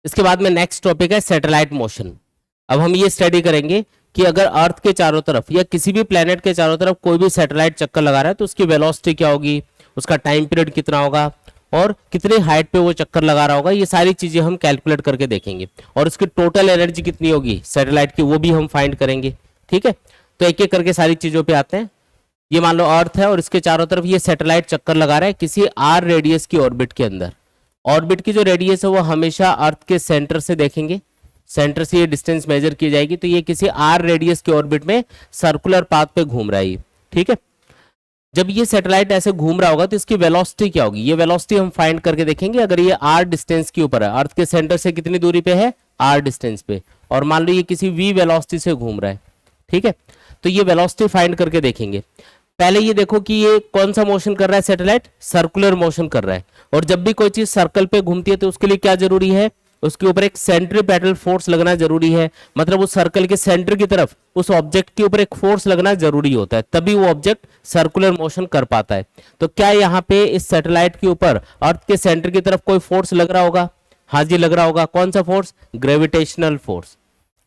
इसके बाद में नेक्स्ट टॉपिक है सैटेलाइट मोशन। अब हम ये स्टडी करेंगे कि अगर अर्थ के चारों तरफ या किसी भी प्लेनेट के चारों तरफ कोई भी सैटेलाइट चक्कर लगा रहा है तो उसकी वेलोसिटी क्या होगी, उसका टाइम पीरियड कितना होगा और कितनी हाइट पे वो चक्कर लगा रहा होगा, ये सारी चीजें हम कैलकुलेट करके देखेंगे। और उसकी टोटल एनर्जी कितनी होगी सैटेलाइट की, वो भी हम फाइंड करेंगे। ठीक है, तो एक एक करके सारी चीजों पे आते हैं। ये मान लो अर्थ है और इसके चारों तरफ ये सैटेलाइट चक्कर लगा रहा है किसी आर रेडियस की ऑर्बिट के अंदर। ऑर्बिट की जो रेडियस है वो हमेशा अर्थ के सेंटर से देखेंगे, सेंटर से ये डिस्टेंस मेजर की जाएगी। तो ये किसी आर रेडियस के ऑर्बिट में सर्कुलर पाथ पे घूम रहा है। ठीक है, जब ये सैटेलाइट ऐसे घूम रहा होगा तो इसकी वेलोसिटी क्या होगी, ये वेलोसिटी हम फाइंड करके देखेंगे। अगर ये आर डिस्टेंस के ऊपर है, अर्थ के सेंटर से कितनी दूरी पे है, आर डिस्टेंस पे, और मान लो ये किसी वी वेलोसिटी से घूम रहा है। ठीक है, तो ये वेलोसिटी फाइंड करके देखेंगे। पहले ये देखो कि ये कौन सा मोशन कर रहा है, सैटेलाइट सर्कुलर मोशन कर रहा है। और जब भी कोई चीज सर्कल पे घूमती है तो उसके लिए क्या जरूरी है, उसके ऊपर एक सेंट्रीपेटल फोर्स लगना जरूरी है। मतलब उस सर्कल के सेंटर की तरफ उस ऑब्जेक्ट के ऊपर एक फोर्स लगना जरूरी होता है, तभी वो ऑब्जेक्ट सर्कुलर मोशन कर पाता है। तो क्या यहाँ पे इस सैटेलाइट के ऊपर अर्थ के सेंटर की तरफ कोई फोर्स लग रहा होगा? हाँ जी लग रहा होगा। कौन सा फोर्स? ग्रेविटेशनल फोर्स,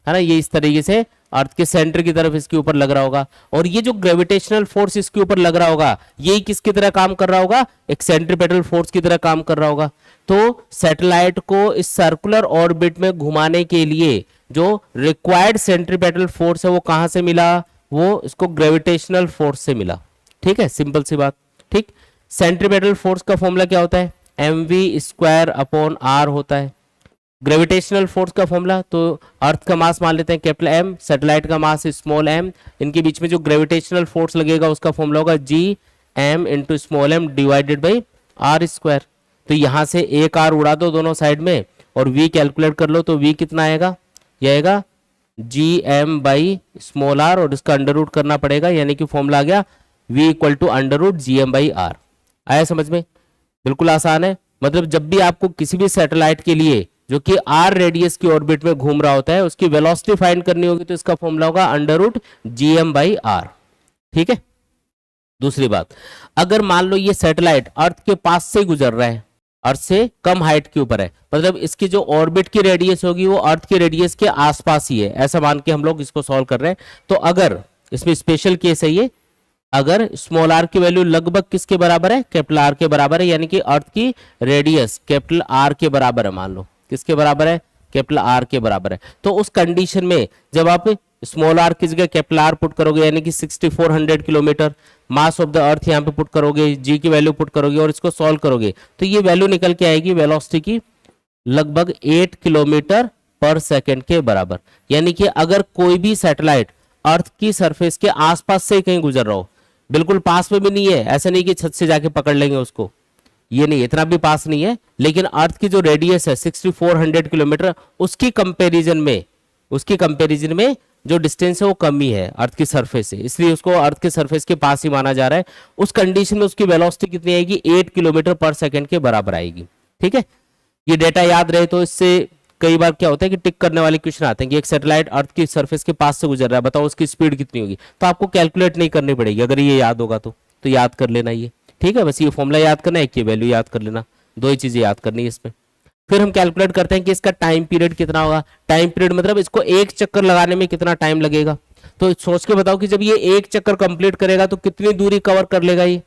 है ना। ये इस तरीके से अर्थ के सेंटर की तरफ इसके ऊपर लग रहा होगा। और ये जो ग्रेविटेशनल फोर्स इसके ऊपर लग रहा होगा यही किसकी तरह काम कर रहा होगा, एक सेंट्रीपेटल फोर्स की तरह काम कर रहा होगा। तो सैटेलाइट को इस सर्कुलर ऑर्बिट में घुमाने के लिए जो रिक्वायर्ड सेंट्रीपेटल फोर्स है वो कहां से मिला, वो इसको ग्रेविटेशनल फोर्स से मिला। ठीक है, सिंपल सी बात। ठीक, सेंट्रीपेटल फोर्स का फॉर्मूला क्या होता है, mv²/r होता है। ग्रेविटेशनल फोर्स का फॉर्मूला, तो अर्थ का मास मान लेते हैं कैपिटल एम, सैटेलाइट का मास स्मॉल एम, इनके बीच में जो ग्रेविटेशनल फोर्स लगेगा उसका फॉर्मूला होगा gm × small M divided by r²। तो यहां से एक r उड़ा दो दोनों साइड में और v कैलकुलेट कर लो, तो v कितना आएगा, यह आएगा gm/r और इसका अंडर रूट करना पड़ेगा, यानी कि फॉर्मूला आ गया v = √gm/r। आया समझ में? बिल्कुल आसान है। मतलब जब भी आपको किसी भी सैटेलाइट के लिए जो कि आर रेडियस की ऑर्बिट में घूम रहा होता है उसकी वेलोसिटी फाइंड करनी होगी तो इसका फॉर्मूला होगा √gm/r। ठीक है, दूसरी बात, अगर मान लो ये सैटेलाइट अर्थ के पास से गुजर रहा है, अर्थ से कम हाइट के ऊपर है, मतलब इसकी जो ऑर्बिट की रेडियस होगी वो अर्थ की रेडियस के आसपास ही है, ऐसा मान के हम लोग इसको सॉल्व कर रहे हैं। तो अगर इसमें स्पेशल केस है ये, अगर स्मॉल आर की वैल्यू लगभग किसके बराबर है, कैपिटल आर के बराबर है, यानी कि अर्थ की रेडियस कैपिटल आर के बराबर है, मान लो किसके बराबर है, कैपिटल आर के बराबर है। तो उस कंडीशन में जब आप स्मॉल आर की जगह कैपिटल आर पुट करोगे, यानी कि 6400 kilometre mass of the earth यहाँ पे पुट करोगे, जी की वैल्यू पुट करोगे और इसको सॉल्व करोगे, तो ये वैल्यू निकल के आएगी वेलोसिटी की लगभग 8 किलोमीटर/सेकंड के बराबर। यानी कि अगर कोई भी सैटेलाइट अर्थ की सरफेस के आसपास से कहीं गुजर रहा हो, बिल्कुल पास में भी नहीं है, ऐसा नहीं कि छत से जाके पकड़ लेंगे उसको, ये नहीं, इतना भी पास नहीं है, लेकिन अर्थ की जो रेडियस है 6400 किलोमीटर, उसकी कंपैरिजन में जो डिस्टेंस है वो कम ही है अर्थ की सरफेस से, इसलिए उसको अर्थ के सरफेस के पास ही माना जा रहा है। उस कंडीशन में उसकी वेलोसिटी कितनी आएगी, 8 किलोमीटर/सेकंड के बराबर आएगी। ठीक है, ये डेटा याद रहे तो इससे कई बार क्या होता है कि टिक करने वाले क्वेश्चन आते हैं कि एक सैटेलाइट अर्थ की सरफेस के पास से गुजर रहा है, बताओ उसकी स्पीड कितनी होगी। तो आपको कैलकुलेट नहीं करनी पड़ेगी, अगर ये याद होगा तो याद कर लेना ये। ठीक है, बस ये फॉर्मूला याद करना है, एक ये वैल्यू याद कर लेना, दो ही चीजें याद करनी है इसमें। फिर हम कैलकुलेट करते हैं कि इसका टाइम पीरियड कितना होगा। टाइम पीरियड मतलब इसको एक चक्कर लगाने में कितना टाइम लगेगा। तो सोच के बताओ कि जब ये एक चक्कर कंप्लीट करेगा तो कितनी दूरी कवर कर लेगा, ये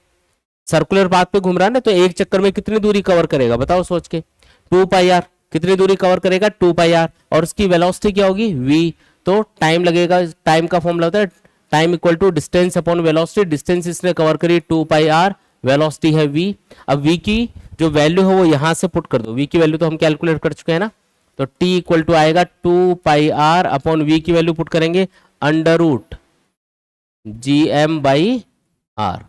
सर्कुलर पाथ पे घूम रहा है ना, तो एक चक्कर में कितनी दूरी कवर करेगा बताओ सोच के, 2πr, कितनी दूरी कवर करेगा, 2πr, और उसकी वेलोसिटी क्या होगी, v। तो टाइम लगेगा, टाइम का फॉर्मूला होता है time = distance upon velocity, distance इसने कवर करी 2πr, वेलोसिटी है v। अब v की जो वैल्यू है वो यहां से पुट कर दो, v की वैल्यू तो हम कैलकुलेट कर चुके हैं ना, तो t आएगा 2πr अपॉन v की वैल्यू पुट करेंगे √gm/r।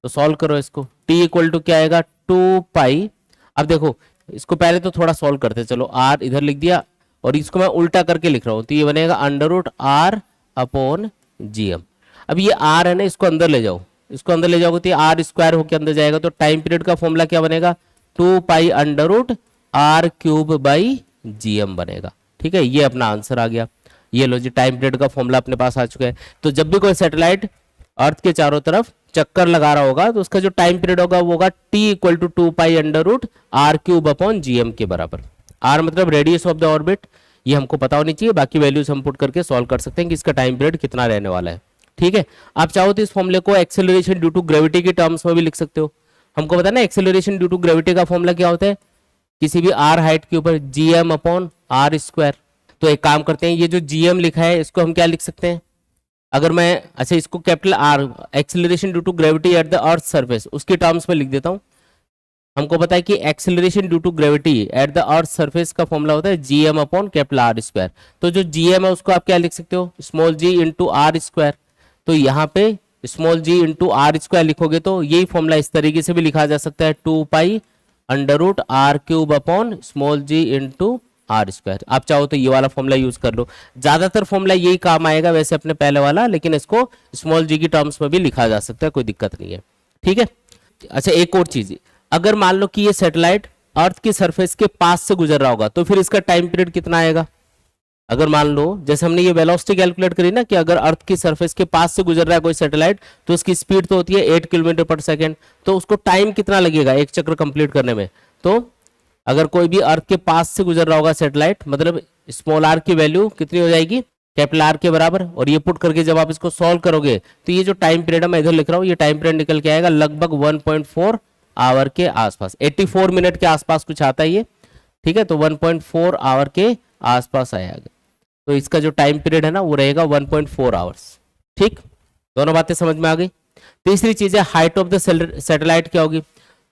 तो सॉल्व करो इसको, t क्या आएगा 2π। अब देखो इसको पहले तो थोड़ा सॉल्व करते, चलो r इधर लिख दिया और इसको मैं उल्टा करके लिख रहा हूं, तो ये बनेगा √r अपॉन gm। अब ये r है ना, इसको अंदर ले जाओ, इसको अंदर ले जाओगे तो r² होके अंदर जाएगा, तो टाइम पीरियड का फॉर्मूला क्या बनेगा, 2π√r³ बनेगा। ठीक है, ये अपना आंसर आ गया। ये लो जी, टाइम पीरियड का फॉर्मूला अपने पास आ चुका है। तो जब भी कोई सैटेलाइट अर्थ के चारों तरफ चक्कर लगा रहा होगा तो उसका जो टाइम पीरियड होगा वो होगा t = 2π√r³ अपॉन gm के बराबर। आर मतलब रेडियस ऑफ द ऑर्बिट, ये हमको पता होनी चाहिए, बाकी वैल्यूज हम पुट करके सॉल्व कर सकते हैं कि इसका टाइम पीरियड कितना रहने वाला है। ठीक है, आप चाहो तो इस फॉर्मूले को एक्सेलरेशन ड्यू टू ग्रेविटी के टर्म्स में भी लिख सकते हो। हमको पता है ना एक्सेलरेशन ड्यू टू ग्रेविटी का फॉर्मूला क्या होता है, किसी भी आर हाइट के ऊपर जीएम अपॉन आर स्क्वायर। तो एक काम करते हैं, ये जो जीएम लिखा है इसको हम क्या लिख सकते हैं, अगर मैं अच्छा इसको capital R acceleration due to gravity at the earth surface उसके टर्म्स में लिख देता हूं। हमको पता है कि acceleration due to gravity at the earth surface का फॉर्मूला होता है GM upon capital R square. तो जो जीएम है उसको आप क्या लिख सकते हो, small G into R square. तो यहाँ पे small G into R square लिखोगे तो यही फॉर्मूला इस तरीके से भी लिखा जा सकता है, 2 pi under root R cube upon small G into R square. आप चाहो तो ये वाला फॉर्मूला यूज कर लो, ज्यादातर फॉर्मूला यही काम आएगा वैसे अपने पहले वाला, लेकिन इसको स्मॉल जी की टर्म्स में भी लिखा जा सकता है, कोई दिक्कत नहीं है। ठीक है, अच्छा एक और चीज, अगर मान लो कि ये सैटेलाइट अर्थ की सरफेस के पास से गुजर रहा होगा तो फिर इसका टाइम पीरियड कितना आएगा। अगर मान लो जैसे हमने ये वेलोसिटी कैलकुलेट करी ना कि अगर अर्थ की सरफेस के पास से गुजर रहा है कोई सैटेलाइट तो उसकी स्पीड तो होती है 8 किलोमीटर पर सेकेंड, तो उसको टाइम कितना लगेगा एक चक्र कंप्लीट करने में। तो अगर कोई भी अर्थ के पास से गुजर रहा होगा सैटेलाइट, मतलब स्मॉल आर की वैल्यू कितनी हो जाएगी, कैपिटल आर के बराबर, और ये पुट करके जब आप इसको सॉल्व करोगे तो ये जो टाइम पीरियड है मैं इधर लिख रहा हूँ, ये टाइम पीरियड निकल के आएगा लगभग 1.4 आवर के आसपास, 84 मिनट के आसपास कुछ आता है ये। ठीक है, तो 1.4 आवर के आसपास आएगा, तो इसका जो टाइम पीरियड है ना वो रहेगा 1.4 आवर्स। ठीक, दोनों बातें समझ में आ गई। तीसरी चीज है हाइट ऑफ द सैटेलाइट क्या होगी।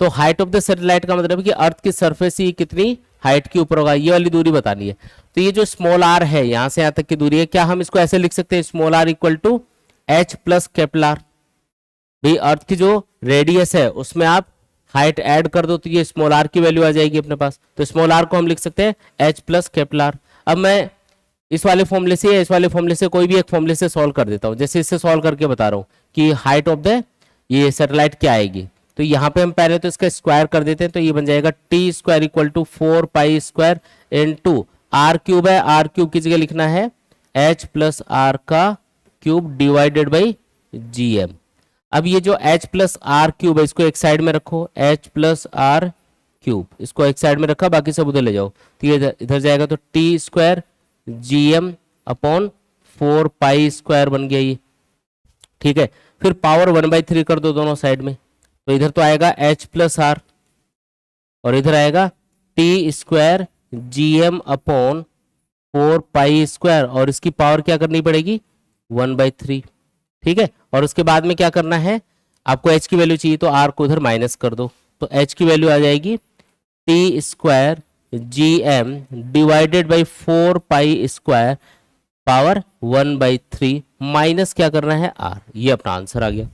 तो हाइट ऑफ द सैटेलाइट का मतलब है कि अर्थ की सरफेस ही कितनी हाइट के ऊपर होगा, ये वाली दूरी बतानी है। तो ये जो स्मॉल आर है यहां से यहां तक की दूरी है, क्या हम इसको ऐसे लिख सकते हैं, small R equal to H plus capital R. भाई अर्थ की जो रेडियस है उसमें आप हाइट ऐड कर दो तो ये स्मॉल आर की वैल्यू आ जाएगी अपने पास, तो स्मॉल आर को हम लिख सकते हैं एच प्लस कैपिटल आर। अब मैं इस वाले फॉर्मूले से या इस वाले फॉर्मूले से कोई भी एक फॉर्मूले से सॉल्व कर देता हूं, जैसे इससे सॉल्व करके बता रहा हूं कि हाइट ऑफ द ये सैटेलाइट क्या आएगी। तो यहाँ पे हम पहले तो इसका स्क्वायर कर देते हैं, तो ये बन जाएगा T square equal to 4 pi square into R cube है, आर क्यूब की जगह लिखना है एच प्लस आर का cube divided by G M. अब ये जो एच प्लस आर क्यूब है इसको एक साइड में रखो, एच प्लस आर क्यूब इसको एक साइड में रखा, बाकी सब उधर ले जाओ, तो ये इधर जाएगा, तो T square G M upon 4 pi square बन गया ये। ठीक है, फिर पावर 1/3 कर दो दोनों साइड में, तो इधर तो आएगा एच प्लस आर और इधर आएगा T square G M upon 4 pi square, और इसकी पावर क्या करनी पड़ेगी 1/3। ठीक है, और उसके बाद में क्या करना है, आपको h की वैल्यू चाहिए तो r को उधर माइनस कर दो, तो h की वैल्यू आ जाएगी T square G M divided by 4 pi square power 1/3 minus क्या करना है r, ये अपना आंसर आ गया।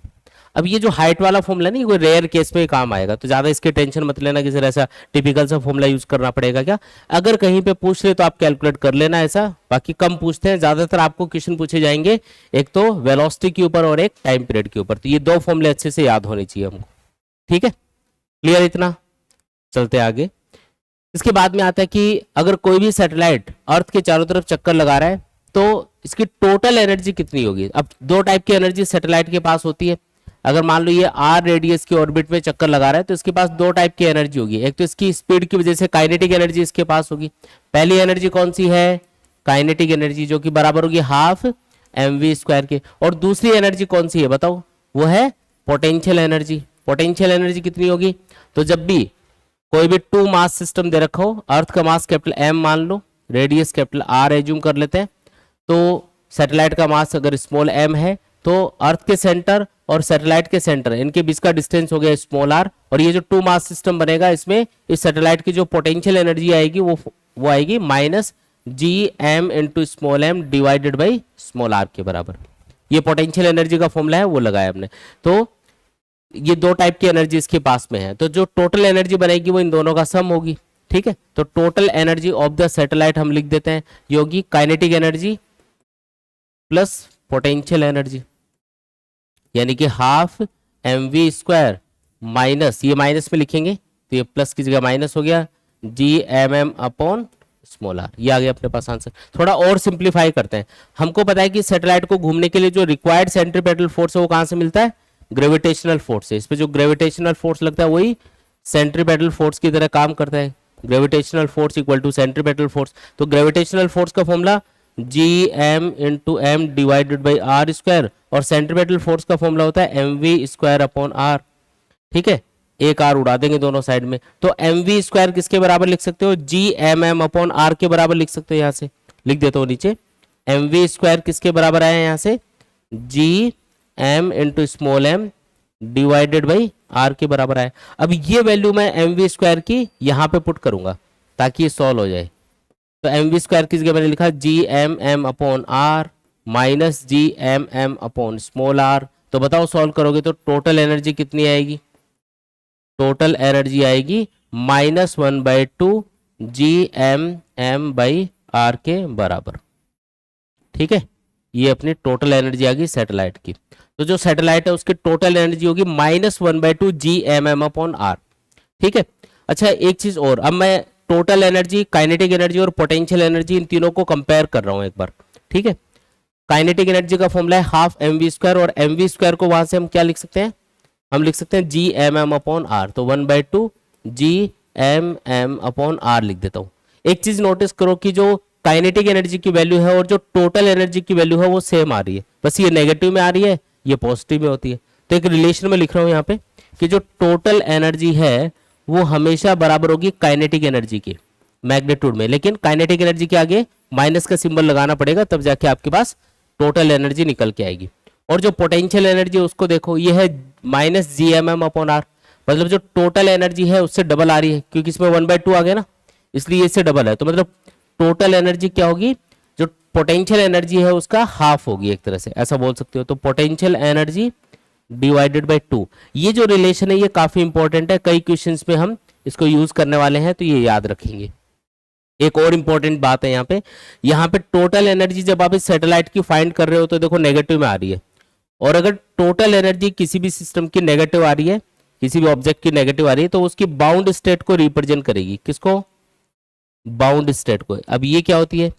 अब ये जो हाइट वाला फॉर्मूला नहीं, कोई रेयर केस में काम आएगा, तो ज्यादा इसके टेंशन मत लेना कि सर ऐसा टिपिकल सा फॉर्मूला यूज करना पड़ेगा क्या। अगर कहीं पे पूछ ले तो आप कैलकुलेट कर लेना ऐसा, बाकी कम पूछते हैं, ज्यादातर आपको क्वेश्चन पूछे जाएंगे एक तो वेलोसिटी के ऊपर और एक टाइम पीरियड के ऊपर, तो ये दो फॉर्मूले अच्छे से याद होने चाहिए हमको। ठीक है, क्लियर इतना, चलते आगे। इसके बाद में आता है कि अगर कोई भी सैटेलाइट अर्थ के चारों तरफ चक्कर लगा रहा है तो इसकी टोटल एनर्जी कितनी होगी। अब दो टाइप की एनर्जी सैटेलाइट के पास होती है। अगर मान लो ये आर रेडियस की ऑर्बिट में चक्कर लगा रहा है तो इसके पास दो टाइप की एनर्जी होगी, एक तो इसकी स्पीड की वजह से काइनेटिक एनर्जी इसके पास होगी। पहली एनर्जी कौन सी है, काइनेटिक एनर्जी, जो कि बराबर होगी हाफ mv स्क्वायर के, और दूसरी एनर्जी कौन सी है बताओ, वो है पोटेंशियल एनर्जी। पोटेंशियल एनर्जी कितनी होगी, तो जब भी कोई भी 2 मास सिस्टम दे रखा हो, अर्थ का मास कैपिटल m मान लो, रेडियस कैपिटल r एज्यूम कर लेते हैं, तो सैटेलाइट का मास अगर स्मॉल m है तो अर्थ के सेंटर और सैटेलाइट के सेंटर इनके बीच का डिस्टेंस हो गया स्मॉल r, और ये जो 2 मास सिस्टम बनेगा इसमें इस सैटेलाइट की जो पोटेंशियल एनर्जी आएगी वो आएगी minus G M into small M divided by small r के बराबर। ये पोटेंशियल एनर्जी का फॉर्मूला है वो लगाया हमने। तो ये दो टाइप की एनर्जी इसके पास में है, तो जो टोटल एनर्जी बनेगी वो इन दोनों का सम होगी। ठीक है, तो total energy of the satellite हम लिख देते हैं, ये होगी kinetic energy plus potential energy, यानी कि हाफ mv स्क्वायर माइनस, ये माइनस में लिखेंगे तो ये प्लस की जगह माइनस हो गया, G M M upon small R, ये आ गया अपने पास आंसर। थोड़ा और सिंप्लीफाई करते हैं। हमको पता है कि सैटेलाइट को घूमने के लिए जो रिक्वायर्ड सेंट्रीपेटल फोर्स है वो कहां से मिलता है, ग्रेविटेशनल फोर्स से। इस पे जो ग्रेविटेशनल फोर्स लगता है वही सेंट्रीपेटल फोर्स की तरह काम करता है। Gravitational force equal to centripetal force. तो ग्रेविटेशनल फोर्स का formula Gm/m divided by R square, और सेंट्रीपेटल फोर्स का फॉर्मूला होता है mv²/r। ठीक है, एक आर उड़ा देंगे दोनों साइड में, तो mv² किसके बराबर लिख सकते हो? Gmm/r के बराबर लिख सकते हो। यहाँ से लिख देता हूँ नीचे, mv² किसके बराबर आया यहाँ से? Gm/m डिवाइडेड बाई आर के बराबर आया। अब ये वैल्यू मैं mv² की यहाँ पे पुट करूंगा ताकि ये सॉल्व हो जाए। तो mv² की जगह मैंने लिखा Gmm/r माइनस Gmm/r। तो बताओ सॉल्व करोगे तो टोटल एनर्जी कितनी आएगी? टोटल एनर्जी आएगी -1/2 Gmm/r के बराबर। ठीक है, ये अपनी टोटल एनर्जी आ गई सैटेलाइट की। तो जो सैटेलाइट है उसकी टोटल एनर्जी होगी -1/2 Gmm/r। ठीक है, अच्छा एक चीज और, अब मैं टोटल एनर्जी, काइनेटिक एनर्जी और पोटेंशियल एनर्जी इन तीनों को कंपेयर कर रहा हूं एक बार। ठीक है, काइनेटिक एनर्जी का फॉर्मूला है हाफ mv², और mv² को वहां से हम क्या लिख सकते हैं? हम लिख सकते हैं Gmm/r। तो 1/2 Gmm/r लिख देता हूं। एक चीज नोटिस करो कि जो काइनेटिक एनर्जी की वैल्यू है और जो टोटल एनर्जी की वैल्यू है वो सेम आ रही है, बस ये नेगेटिव में आ रही है, ये पॉजिटिव में होती है। तो एक रिलेशन में लिख रहा हूं यहाँ पे कि जो टोटल एनर्जी है वो हमेशा बराबर होगी काइनेटिक एनर्जी की मैग्नीट्यूड में, लेकिन काइनेटिक एनर्जी के आगे माइनस का सिंबल लगाना पड़ेगा, तब जाके आपके पास टोटल एनर्जी निकल के आएगी। और जो पोटेंशियल एनर्जी है उसको देखो, ये है -Gmm/r, मतलब जो टोटल एनर्जी है उससे डबल आ रही है, क्योंकि इसमें 1/2 आ गया ना, इसलिए इससे डबल है। तो मतलब टोटल एनर्जी क्या होगी? जो पोटेंशियल एनर्जी है उसका हाफ होगी, एक तरह से ऐसा बोल सकते हो। तो पोटेंशियल एनर्जी डिवाइडेड बाई 2, ये जो रिलेशन है ये काफी इंपॉर्टेंट है, कई क्वेश्चंस में हम इसको यूज करने वाले हैं, तो ये याद रखेंगे। एक और इंपॉर्टेंट बात है यहाँ पे टोटल एनर्जी जब आप इस सैटेलाइट की फाइंड कर रहे हो तो देखो नेगेटिव में आ रही है, और अगर टोटल एनर्जी किसी भी सिस्टम की नेगेटिव आ रही है, किसी भी ऑब्जेक्ट की नेगेटिव आ रही है, तो उसकी बाउंड स्टेट को रिप्रेजेंट करेगी। किसको? बाउंड स्टेट को। अब ये क्या होती है?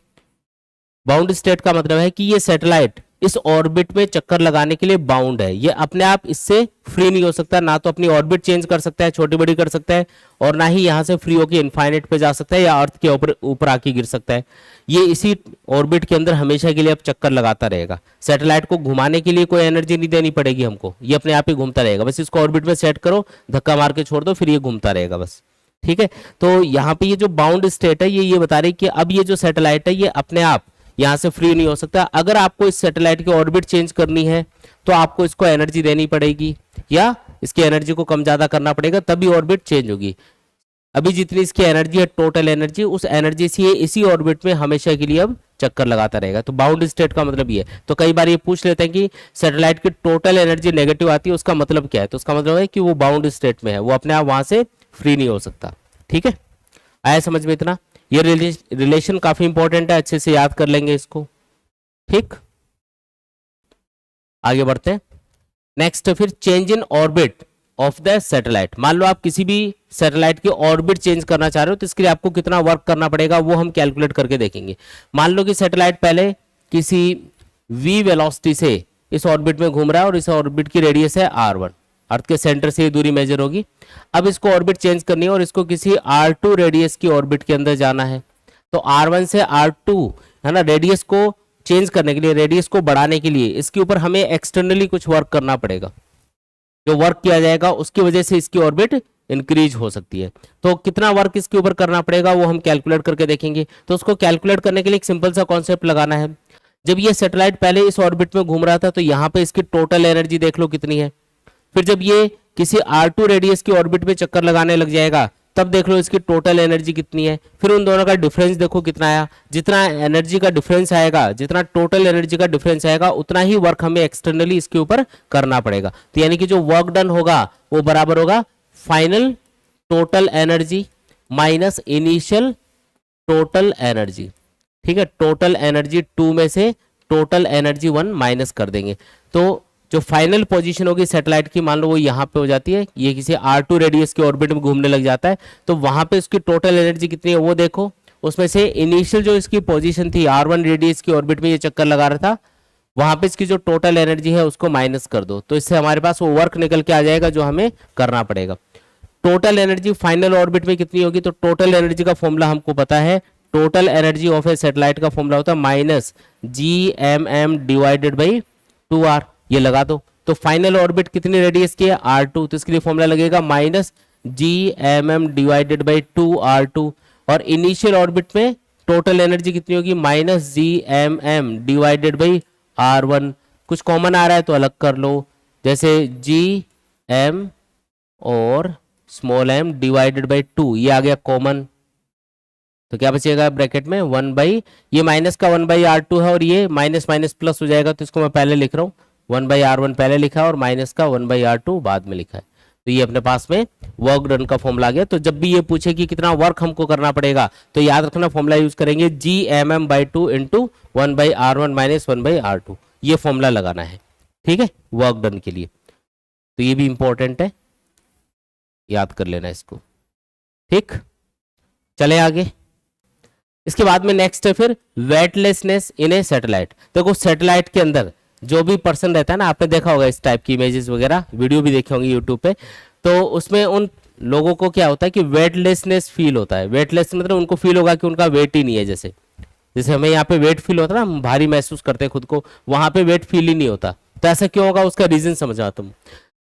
बाउंड स्टेट का मतलब है कि ये सैटेलाइट इस ऑर्बिट में चक्कर लगाने के लिए बाउंड है, ये अपने आप इससे फ्री नहीं हो सकता, ना तो अपनी ऑर्बिट चेंज कर सकता है, छोटी बड़ी कर सकता है, और ना ही यहां से फ्री होकर इनफाइनाइट पे जा सकता है या अर्थ के ऊपर आके गिर सकता है। ये इसी ऑर्बिट के अंदर हमेशा के लिए अब चक्कर लगाता रहेगा। सैटेलाइट को घुमाने के लिए कोई एनर्जी नहीं देनी पड़ेगी हमको, ये अपने आप ही घूमता रहेगा, बस इसको ऑर्बिट में सेट करो, धक्का मार के छोड़ दो, फिर ये घूमता रहेगा बस। ठीक है, तो यहाँ पे ये जो बाउंड स्टेट है ये बता रही है कि अब ये जो सैटेलाइट है ये अपने आप यहां से फ्री नहीं हो सकता। अगर आपको इस सैटेलाइट की ऑर्बिट चेंज करनी है तो आपको इसको एनर्जी देनी पड़ेगी या इसकी एनर्जी को कम ज्यादा करना पड़ेगा, तभी ऑर्बिट चेंज होगी। अभी जितनी इसकी एनर्जी है, टोटल एनर्जी, उस एनर्जी से इसी ऑर्बिट में हमेशा के लिए अब चक्कर लगाता रहेगा। तो बाउंड स्टेट का मतलब ये है। तो कई बार ये पूछ लेते हैं कि सैटेलाइट की टोटल एनर्जी नेगेटिव आती है, उसका मतलब क्या है? तो उसका मतलब है कि वो बाउंड स्टेट में है, वो अपने आप वहां से फ्री नहीं हो सकता। ठीक है, आया समझ में इतना? ये रिलेशन काफी इंपॉर्टेंट है, अच्छे से याद कर लेंगे इसको। ठीक, आगे बढ़ते हैं। नेक्स्ट फिर change in orbit of the satellite. मान लो आप किसी भी सैटेलाइट की ऑर्बिट चेंज करना चाह रहे हो, तो इसके लिए आपको कितना वर्क करना पड़ेगा वो हम कैलकुलेट करके देखेंगे। मान लो कि सैटेलाइट पहले किसी v वेलोसिटी से इस ऑर्बिट में घूम रहा है और इस ऑर्बिट की रेडियस है r1, अर्थ के सेंटर से ये दूरी मेजर होगी। अब इसको ऑर्बिट चेंज करनी है और इसको किसी r2 रेडियस की ऑर्बिट के अंदर जाना है। तो r1 से r2 है ना, रेडियस को चेंज करने के लिए, रेडियस को बढ़ाने के लिए इसके ऊपर हमें एक्सटर्नली कुछ वर्क करना पड़ेगा। जो वर्क किया जाएगा उसकी वजह से इसकी ऑर्बिट इंक्रीज हो सकती है। तो कितना वर्क इसके ऊपर करना पड़ेगा वो हम कैलकुलेट करके देखेंगे। तो उसको कैलकुलेट करने के लिए एक सिंपल सा कॉन्सेप्ट लगाना है। जब ये सैटेलाइट पहले इस ऑर्बिट में घूम रहा था तो यहाँ पे इसकी टोटल एनर्जी देख लो कितनी है। फिर जब ये किसी r2 रेडियस की ऑर्बिट में चक्कर लगाने लग जाएगा तब देख लो इसकी टोटल एनर्जी कितनी है। फिर उन दोनों का डिफरेंस देखो कितना आया। जितना एनर्जी का डिफरेंस आएगा, जितना टोटल एनर्जी का डिफरेंस आएगा, उतना ही वर्क हमें एक्सटर्नली इसके ऊपर करना पड़ेगा। तो यानी कि जो वर्क डन होगा वो बराबर होगा final total energy minus initial total energy. ठीक है, टोटल एनर्जी 2 में से टोटल एनर्जी 1 माइनस कर देंगे। तो जो फाइनल पोजीशन होगी सैटेलाइट की, मान लो वो यहाँ पे हो जाती है, ये किसी r2 रेडियस के ऑर्बिट में घूमने लग जाता है, तो वहां पे इसकी टोटल एनर्जी कितनी है वो देखो। उसमें से इनिशियल जो इसकी पोजीशन थी r1 रेडियस की ऑर्बिट में ये चक्कर लगा रहा था, वहां पे इसकी जो टोटल एनर्जी है उसको माइनस कर दो, तो इससे हमारे पास वो वर्क निकल के आ जाएगा जो हमें करना पड़ेगा। टोटल एनर्जी फाइनल ऑर्बिट में कितनी होगी, तो टोटल एनर्जी का फॉर्मूला हमको पता है, total energy of A satellite का फॉर्मूला होता है minus GMM divided by 2R, ये लगा दो। तो फाइनल ऑर्बिट कितनी रेडियस की है, R2, तो इसके लिए फॉर्मूला लगेगा minus GMM divided by 2R2, और इनिशियल ऑर्बिट में टोटल एनर्जी कितनी होगी, minus GMM divided by R1। कुछ कॉमन आ रहा है तो अलग कर लो, जैसे GM और स्मॉल m डिवाइडेड बाई 2, ये आ गया कॉमन, तो क्या बचेगा ब्रैकेट में 1 बाई, ये माइनस का 1 बाई R2 है और ये माइनस माइनस प्लस हो जाएगा, तो इसको मैं पहले लिख रहा हूँ, 1 बाई R1 पहले लिखा है और माइनस का 1 बाई R2 बाद में लिखा है। तो ये अपने पास में वर्क डन का फॉर्मूला आ गया। तो जब भी ये पूछे कि कितना वर्क हमको करना पड़ेगा, तो याद रखना फॉर्मूला यूज करेंगे GMM by 2 into 1 by R1 minus 1 by R2, ये फॉर्मूला लगाना है, ठीक है, वर्क डन के लिए। तो ये भी इंपॉर्टेंट है, याद कर लेना इसको, ठीक। चले आगे, इसके बाद में नेक्स्ट है फिर वेटलेसनेस इन ए सैटेलाइट। देखो सैटेलाइट के अंदर जो भी पर्सन रहता है ना, आपने देखा होगा इस टाइप की इमेजेस वगैरह, वीडियो भी देखे होंगे यूट्यूब पे, तो उसमें उन लोगों को क्या होता है कि वेटलेसनेस फील होता है। वेटलेस मतलब उनको फील होगा कि उनका वेट ही नहीं है, जैसे जैसे हमें यहाँ पे वेट फील होता है ना, हम भारी महसूस करते हैं खुद को, वहां पे वेट फील ही नहीं होता। तो ऐसा क्यों होगा, उसका रीजन समझा तुम,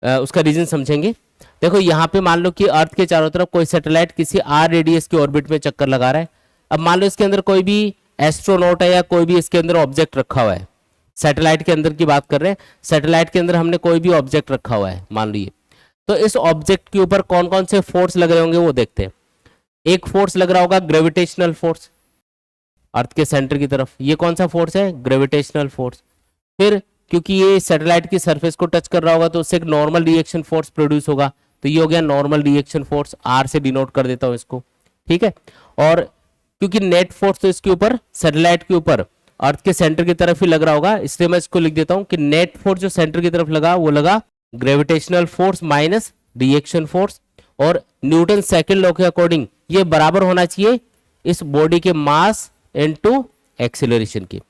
उसका रीजन समझेंगे। देखो यहाँ पे मान लो कि अर्थ के चारों तरफ कोई सैटेलाइट किसी R रेडियस के ऑर्बिट में चक्कर लगा रहा है। अब मान लो इसके अंदर कोई भी एस्ट्रोनॉट है या कोई भी इसके अंदर ऑब्जेक्ट रखा हुआ है, सैटेलाइट के अंदर की बात कर रहे हैं, सैटेलाइट के अंदर हमने कोई भी ऑब्जेक्ट रखा हुआ है मान लीजिए, तो इस ऑब्जेक्ट के ऊपर कौन कौन से फोर्स लग रहे होंगे वो देखते हैं। एक फोर्स लग रहा होगा ग्रेविटेशनल फोर्स अर्थ के सेंटर की तरफ, ये कौन सा फोर्स है, ग्रेविटेशनल फोर्स। फिर क्योंकि ये सैटेलाइट की सरफेस को टच कर रहा होगा तो उससे एक नॉर्मल रिएक्शन फोर्स प्रोड्यूस होगा, तो ये हो गया नॉर्मल रिएक्शन फोर्स, R से डिनोट कर देता हूं इसको, ठीक है। और क्योंकि नेट फोर्स तो इसके ऊपर सैटेलाइट के ऊपर अर्थ के सेंटर की तरफ ही लग रहा होगा, इसलिए मैं इसको लिख देता हूं कि नेट फोर्स जो सेंटर की तरफ लगा वो लगा gravitational force minus reaction force, और न्यूटन सेकंड लॉ के अकॉर्डिंग ये बराबर होना चाहिए इस बॉडी के मास इनटू एक्सेलरेशन की।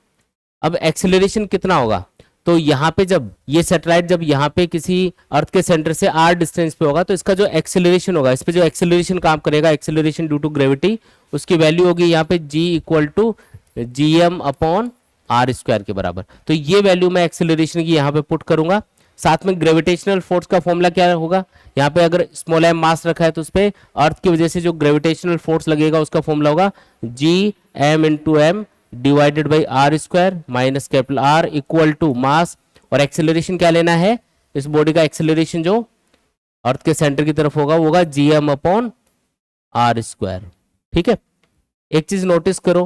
अब एक्सेलरेशन कितना होगा, तो यहाँ पे जब ये सैटेलाइट जब यहाँ पे किसी अर्थ के सेंटर से R डिस्टेंस पे होगा, तो इसका जो एक्सेलरेशन होगा, इस पे जो एक्सेलरेशन काम करेगा, एक्सेलरेशन ड्यू टू ग्रेविटी, उसकी वैल्यू होगी यहाँ पे G equal to GM upon R square के बराबर। तो ये वैल्यू मैं एक्सेलरेशन की यहाँ पे पुट करूंगा। साथ में ग्रेविटेशनल फोर्स का फॉर्मूला क्या होगा, यहाँ पे अगर स्मॉल m मास रखा है तो उस पे अर्थ की वजह से जो ग्रेविटेशनल फोर्स लगेगा उसका फॉर्मूला होगा GM into M divided by R square minus capital R equal to mass, और एक्सेलरेशन क्या लेना है, इस बॉडी का एक्सेलरेशन जो अर्थ के सेंटर की तरफ होगा वो होगा GM अपॉन R स्क्वायर, ठीक है। एक चीज नोटिस करो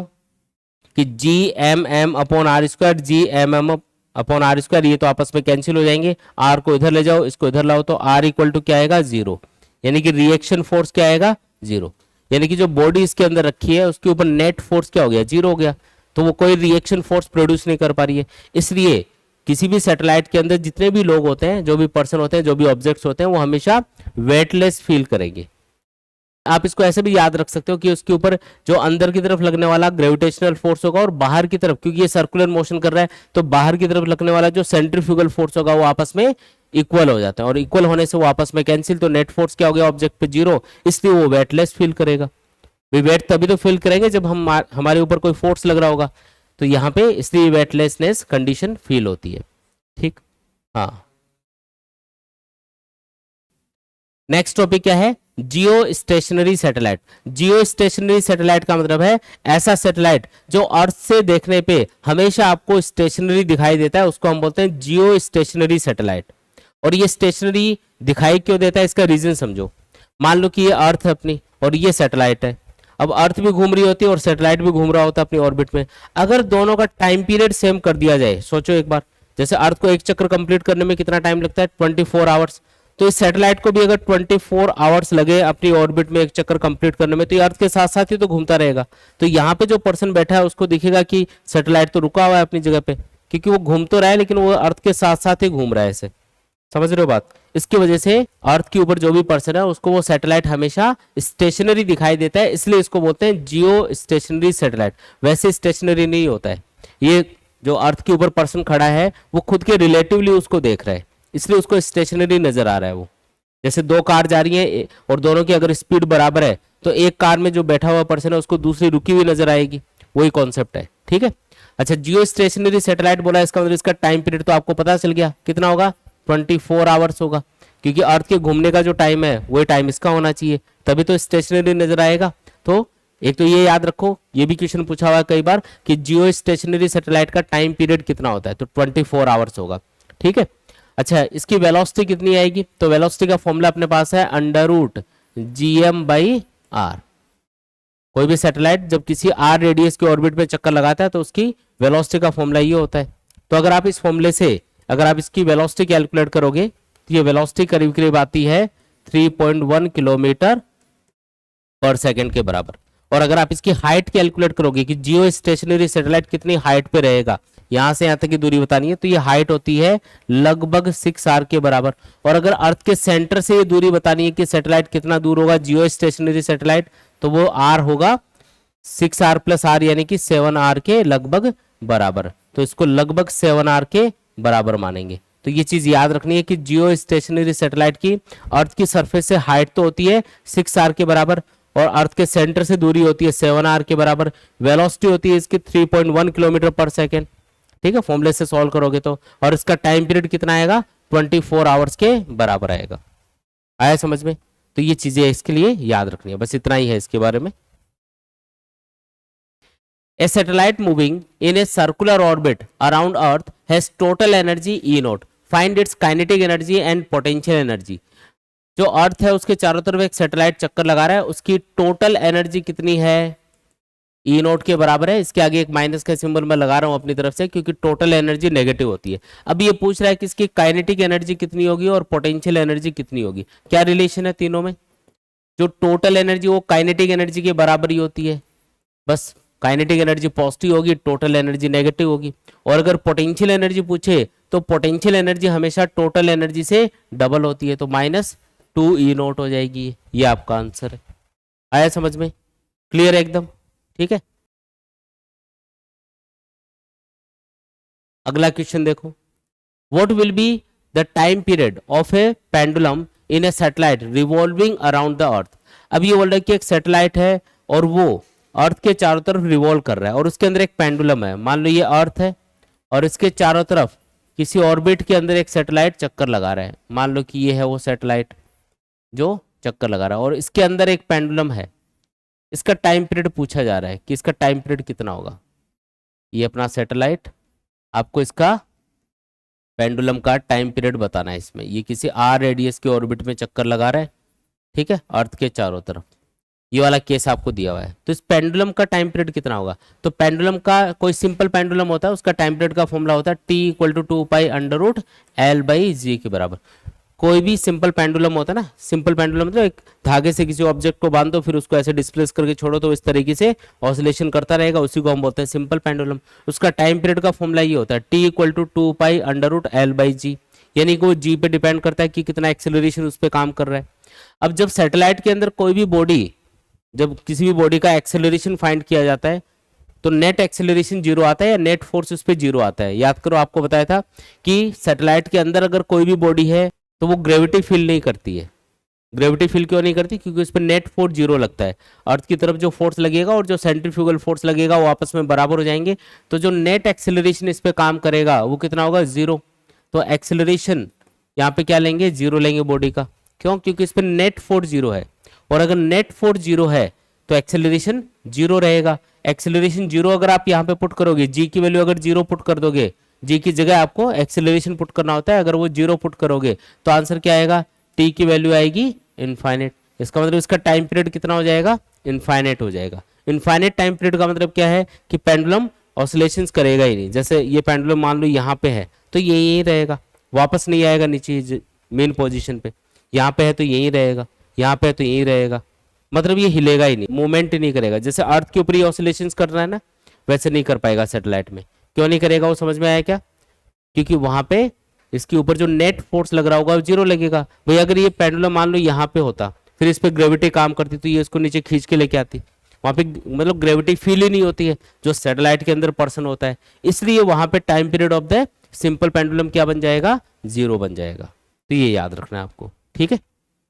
कि GMM upon R square, GMM upon R square, ये तो आपस में कैंसिल हो जाएंगे, R को इधर ले जाओ, इसको इधर लाओ, तो R इक्वल टू क्या आएगा, 0, यानी कि रिएक्शन फोर्स क्या आएगा, 0, यानी कि जो बॉडी इसके अंदर रखी है उसके ऊपर नेट फोर्स क्या हो गया, 0 हो गया, तो वो कोई रिएक्शन फोर्स प्रोड्यूस नहीं कर पा रही है। इसलिए किसी भी सैटेलाइट के अंदर जितने भी लोग होते हैं, जो भी पर्सन होते हैं, जो भी ऑब्जेक्ट्स होते हैं, वो हमेशा वेटलेस फील करेंगे। आप इसको ऐसे भी याद रख सकते हो कि उसके ऊपर जो अंदर की तरफ लगने वाला ग्रेविटेशनल फोर्स होगा और बाहर की तरफ, क्योंकि ये सर्कुलर मोशन कर रहा है, तो बाहर की तरफ लगने वाला जो सेंट्रीफ्यूगल फोर्स होगा वो आपस में इक्वल हो जाता है, और इक्वल होने से वो आपस में कैंसिल, तो नेट फोर्स क्या हो गया ऑब्जेक्ट पे 0, इसलिए वो वेटलेस फील करेगा। वेट तभी तो फील करेंगे जब हमारे ऊपर कोई फोर्स लग रहा होगा, तो यहाँ पे इसलिए वेटलेसनेस कंडीशन फील होती है, ठीक। हाँ, नेक्स्ट टॉपिक क्या है, जियो स्टेशनरी सैटेलाइट। जियो स्टेशनरी सैटेलाइट का मतलब है ऐसा सैटेलाइट जो अर्थ से देखने पे हमेशा आपको स्टेशनरी दिखाई देता है, उसको हम बोलते हैं जियो स्टेशनरी सैटेलाइट। और ये स्टेशनरी दिखाई क्यों देता है, इसका रीजन समझो। मान लो कि ये अर्थ है अपनी और ये सैटेलाइट है, अब अर्थ भी घूम रही होती है और सैटेलाइट भी घूम रहा होता है अपनी ऑर्बिट में। अगर दोनों का टाइम पीरियड सेम कर दिया जाए, सोचो एक बार, जैसे अर्थ को एक चक्कर कंप्लीट करने में कितना टाइम लगता है, 24 आवर्स, तो इस सैटेलाइट को भी अगर 24 आवर्स लगे अपनी ऑर्बिट में एक चक्कर कंप्लीट करने में, तो ये अर्थ के साथ साथ ही तो घूमता रहेगा। तो यहाँ पे जो पर्सन बैठा है उसको दिखेगा कि सैटेलाइट तो रुका हुआ है अपनी जगह पे, क्योंकि वो घूम तो रहा है लेकिन वो अर्थ के साथ साथ ही घूम रहा है, ऐसे समझ रहे हो बात। इसकी वजह से अर्थ के ऊपर जो भी पर्सन है उसको वो सैटेलाइट हमेशा स्टेशनरी दिखाई देता है, इसलिए इसको बोलते हैं जियो स्टेशनरी सैटेलाइट। वैसे स्टेशनरी नहीं होता है, ये जो अर्थ के ऊपर पर्सन खड़ा है वो खुद के रिलेटिवली उसको देख रहा है, इसलिए उसको स्टेशनरी नजर आ रहा है वो, जैसे दो कार जा रही है और दोनों की अगर स्पीड बराबर है तो एक कार में जो बैठा हुआ पर्सन है उसको दूसरी रुकी हुई नजर आएगी, वही कॉन्सेप्ट है, ठीक है। अच्छा, जियो स्टेशनरी सैटेलाइट बोला, इसका मतलब इसका टाइम पीरियड तो आपको पता चल गया कितना होगा, 24 आवर्स होगा, क्योंकि अर्थ के घूमने का जो टाइम है वही टाइम इसका होना चाहिए, तभी तो स्टेशनरी नजर आएगा। तो एक तो ये याद रखो, ये भी क्वेश्चन पूछा हुआ है कई बार कि जियो स्टेशनरी सैटेलाइट का टाइम पीरियड कितना होता है, तो 24 आवर्स होगा, ठीक है। अच्छा, इसकी वेलोसिटी कितनी आएगी, तो वेलोसिटी का फॉर्मूला अपने पास है √GM/r। कोई भी सैटेलाइट जब किसी r रेडियस के ऑर्बिट पे चक्कर लगाता है तो उसकी वेलोसिटी का फॉर्मूला ये होता है। तो अगर आप इस फॉर्मूले से अगर आप इसकी वेलोसिटी कैलकुलेट करोगे तो ये वेलोसिटी करीब करीब आती है 3.1 किलोमीटर पर सेकंड के बराबर। और अगर आप इसकी हाइट कैलकुलेट करोगे कि जियो स्टेशनरी सैटेलाइट कितनी हाइट पे रहेगा, यहां से यहां तक की दूरी बतानी है, तो ये हाइट होती है लगभग 6r के बराबर। और अगर अर्थ के सेंटर से ये दूरी बतानी है कि सैटेलाइट कितना दूर होगा जियो स्टेशनरी सैटेलाइट, तो वो r होगा 6r + r यानी कि 7r के लगभग बराबर। तो इसको लगभग 7r के बराबर मानेंगे। तो ये चीज याद रखनी है कि जियो स्टेशनरी सैटेलाइट की अर्थ की सरफेस से हाइट तो होती है 6r के बराबर और अर्थ के सेंटर से दूरी होती है 7r के बराबर, वेलोसिटी होती है इसकी 3.1 किलोमीटर पर सेकेंड, ठीक है। फॉर्मूले से सॉल्व करोगे तो, और इसका टाइम पीरियड कितना आएगा, 24 आवर्स के बराबर आएगा। आया समझ में? तो ये चीजें इसके लिए याद रखनी है, बस इतना ही है इसके बारे में। A satellite moving in a circular orbit around Earth has total energy E0. Find its kinetic energy and potential energy. जो अर्थ है उसके चारों तरफ एक सैटेलाइट चक्कर लगा रहा है, उसकी टोटल एनर्जी कितनी है, E0 के बराबर है। इसके आगे एक माइनस का सिंबल मैं लगा रहा हूं अपनी तरफ से क्योंकि टोटल एनर्जी नेगेटिव होती है। अब ये पूछ रहा है कि इसकी काइनेटिक एनर्जी कितनी होगी और पोटेंशियल एनर्जी कितनी होगी। क्या रिलेशन है तीनों में? जो टोटल एनर्जी वो काइनेटिक एनर्जी के बराबर ही होती है, बस काइनेटिक एनर्जी पॉजिटिव होगी, टोटल एनर्जी नेगेटिव होगी। और अगर पोटेंशियल एनर्जी पूछे तो पोटेंशियल एनर्जी हमेशा टोटल एनर्जी से डबल होती है, तो -2E0 हो जाएगी। ये आपका आंसर है। आया समझ में? क्लियर है एकदम? ठीक है। अगला क्वेश्चन देखो, what will be the time period of A pendulum in A satellite revolving around the earth. अब ये बोल रहा है कि एक सैटेलाइट है और वो अर्थ के चारों तरफ रिवॉल्व कर रहा है और उसके अंदर एक पेंडुलम है। मान लो ये अर्थ है और इसके चारों तरफ किसी ऑर्बिट के अंदर एक सैटेलाइट चक्कर लगा रहा है। मान लो कि ये है वो सैटेलाइट जो चक्कर लगा रहा है और इसके अंदर एक पेंडुलम है। इसका टाइम पीरियड पूछा जा रहा है कि इसका टाइम पीरियड कितना होगा। ये अपना सैटेलाइट, आपको इसका पेंडुलम का टाइम पीरियड बताना है। इसमें ये किसी r रेडियस के ऑर्बिट में चक्कर लगा रहा है, ठीक है, अर्थ के चारों तरफ। ये वाला केस आपको दिया हुआ है, तो इस पेंडुलम का टाइम पीरियड कितना होगा। तो पेंडुलम का कोई सिंपल पेंडुलम होता है, उसका टाइम पीरियड का फॉर्मूला होता है T = 2π√L/g के बराबर। कोई भी सिंपल पेंडुलम होता है ना, सिंपल पेंडुलम मतलब एक धागे से किसी ऑब्जेक्ट को बांधो फिर उसको ऐसे डिस्प्लेस करके छोड़ो तो इस तरीके से ऑसिलेशन करता रहेगा, उसी को हम बोलते हैं सिंपल पेंडुलम। उसका टाइम पीरियड का फॉर्मूला ये होता है T = 2π√L/g, यानी कि वो g पे डिपेंड करता है कि कितना एक्सेलरेशन उस पर काम कर रहा है। अब जब सैटेलाइट के अंदर कोई भी बॉडी, जब किसी भी बॉडी का एक्सेलरेशन फाइंड किया जाता है तो नेट एक्सेलरेशन 0 आता है या नेट फोर्स उस पर 0 आता है। याद करो, आपको बताया था कि सैटेलाइट के अंदर अगर कोई भी बॉडी है तो वो ग्रेविटी फील नहीं करती है। ग्रेविटी फील क्यों नहीं करती? क्योंकि उस पर नेट फोर्स 0 लगता है। अर्थ की तरफ जो फोर्स लगेगा और जो सेंट्रीफ्यूगल फोर्स लगेगा वो आपस में बराबर हो जाएंगे, तो जो नेट एक्सेलरेशन इस पर काम करेगा वो कितना होगा, 0। तो एक्सेलरेशन यहाँ पे क्या लेंगे, 0 लेंगे बॉडी का। क्यों? क्योंकि इस पर नेट फोर्स 0 है और अगर नेट फोर्स 0 है तो एक्सेलरेशन 0 रहेगा। एक्सेलरेशन 0 अगर आप यहाँ पे पुट करोगे, जी की वैल्यू अगर 0 पुट कर दोगे, जी की जगह आपको एक्सेलरेशन पुट करना होता है, अगर वो 0 पुट करोगे तो आंसर क्या आएगा, टी की वैल्यू आएगी इनफाइनाइट। इसका मतलब इसका टाइम पीरियड कितना हो जाएगा, इनफाइनाइट हो जाएगा। इनफाइनाइट टाइम पीरियड का मतलब क्या है कि पेंडुलम ऑसिलेशंस करेगा ही नहीं। जैसे ये पेंडुलम मान लो यहाँ पे है तो ये यही रहेगा, वापस नहीं आएगा नीचे मेन पोजिशन पे। यहाँ पे है तो यही रहेगा, यहाँ पे है तो यही रहेगा, मतलब ये हिलेगा ही नहीं, मूवमेंट ही नहीं करेगा। जैसे अर्थ के ऊपर ही ऑसिलेशंस कर रहा है ना, वैसे नहीं कर पाएगा सैटेलाइट में। क्यों नहीं करेगा वो समझ में आया क्या? क्योंकि वहां पे इसके ऊपर जो नेट फोर्स लग रहा होगा वो 0 लगेगा। भाई अगर ये पेंडुलम मान लो यहाँ पे होता, फिर इस पे ग्रेविटी काम करती तो ये इसको नीचे खींच के लेके आती। वहां पे मतलब ग्रेविटी फील ही नहीं होती है जो सैटेलाइट के अंदर पर्सन होता है, इसलिए वहां पे time period of the simple pendulum क्या बन जाएगा, 0 बन जाएगा। तो ये याद रखना है आपको, ठीक है।